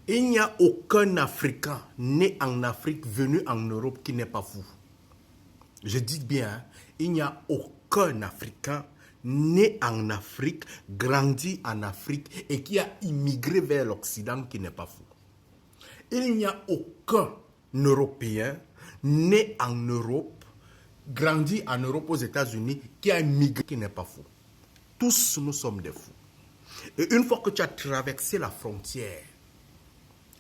Il n'y a aucun Africain né en Afrique, venu en Europe qui n'est pas fou. Je dis bien, hein, il n'y a aucun Africain né en Afrique, grandi en Afrique et qui a immigré vers l'Occident qui n'est pas fou. Il n'y a aucun Européen né en Europe, grandi en Europe, aux États-Unis, qui a immigré qui n'est pas fou. Tous nous sommes des fous. Et une fois que tu as traversé la frontière,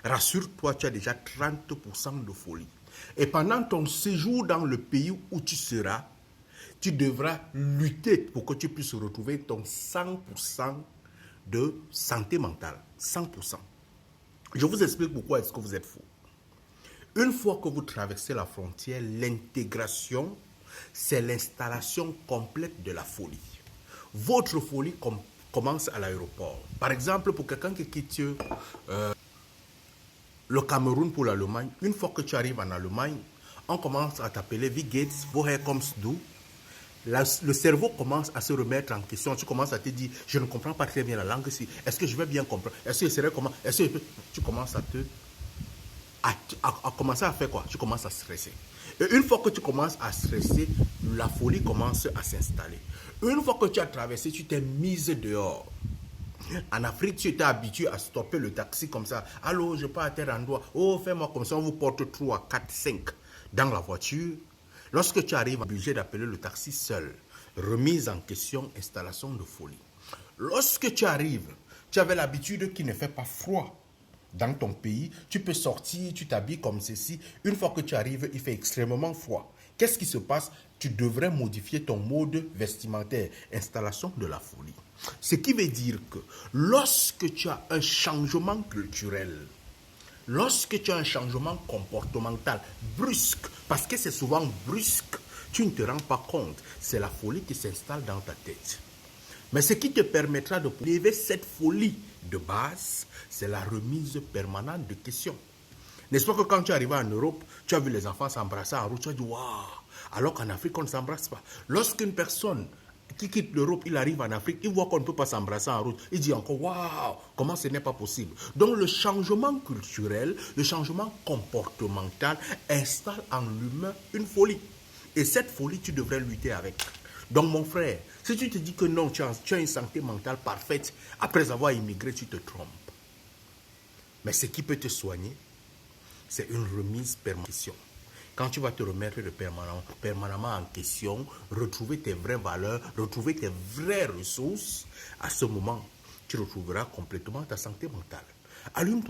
rassure-toi, tu as déjà 30% de folie. Et pendant ton séjour dans le pays où tu seras, tu devras lutter pour que tu puisses retrouver ton 100% de santé mentale. 100%. Je vous explique pourquoi est-ce que vous êtes fou. Une fois que vous traversez la frontière, l'intégration, c'est l'installation complète de la folie. Votre folie commence à l'aéroport. Par exemple, pour quelqu'un qui quitte le Cameroun pour l'Allemagne, une fois que tu arrives en Allemagne, on commence à t'appeler Wie geht's, woher kommst du? Le cerveau commence à se remettre en question. Tu commences à te dire, je ne comprends pas très bien la langue. Est-ce que je vais bien comprendre? Est-ce que serait comment? Tu commences à commencer à faire quoi? Tu commences à stresser. Et une fois que tu commences à stresser, la folie commence à s'installer. Une fois que tu as traversé, tu t'es mise dehors. En Afrique, tu étais habitué à stopper le taxi comme ça. Allô, je pars à tel endroit. Oh, fais-moi comme ça, on vous porte 3, 4, 5 dans la voiture. Lorsque tu arrives, obligé d'appeler le taxi seul. Remise en question, installation de folie. Lorsque tu arrives, tu avais l'habitude qu'il ne fait pas froid dans ton pays. Tu peux sortir, tu t'habilles comme ceci. Une fois que tu arrives, il fait extrêmement froid. Qu'est-ce qui se passe? Tu devrais modifier ton mode vestimentaire. Installation de la folie. Ce qui veut dire que lorsque tu as un changement culturel, lorsque tu as un changement comportemental brusque, parce que c'est souvent brusque, tu ne te rends pas compte, c'est la folie qui s'installe dans ta tête. Mais ce qui te permettra de lever cette folie de base, c'est la remise permanente de questions. N'est-ce pas que quand tu arrives en Europe, tu as vu les enfants s'embrasser en route, tu as dit waouh, alors qu'en Afrique on ne s'embrasse pas. Lorsqu'une personne qui quitte l'Europe, il arrive en Afrique, il voit qu'on ne peut pas s'embrasser en route, il dit encore waouh, comment ce n'est pas possible. Donc le changement culturel, le changement comportemental installe en l'humain une folie. Et cette folie, tu devrais lutter avec. Donc mon frère, si tu te dis que non, tu as une santé mentale parfaite, après avoir immigré, tu te trompes. Mais ce qui peut te soigner, c'est une remise permanente. Quand tu vas te remettre permanemment en question, retrouver tes vraies valeurs, retrouver tes vraies ressources, à ce moment, tu retrouveras complètement ta santé mentale. Allume ton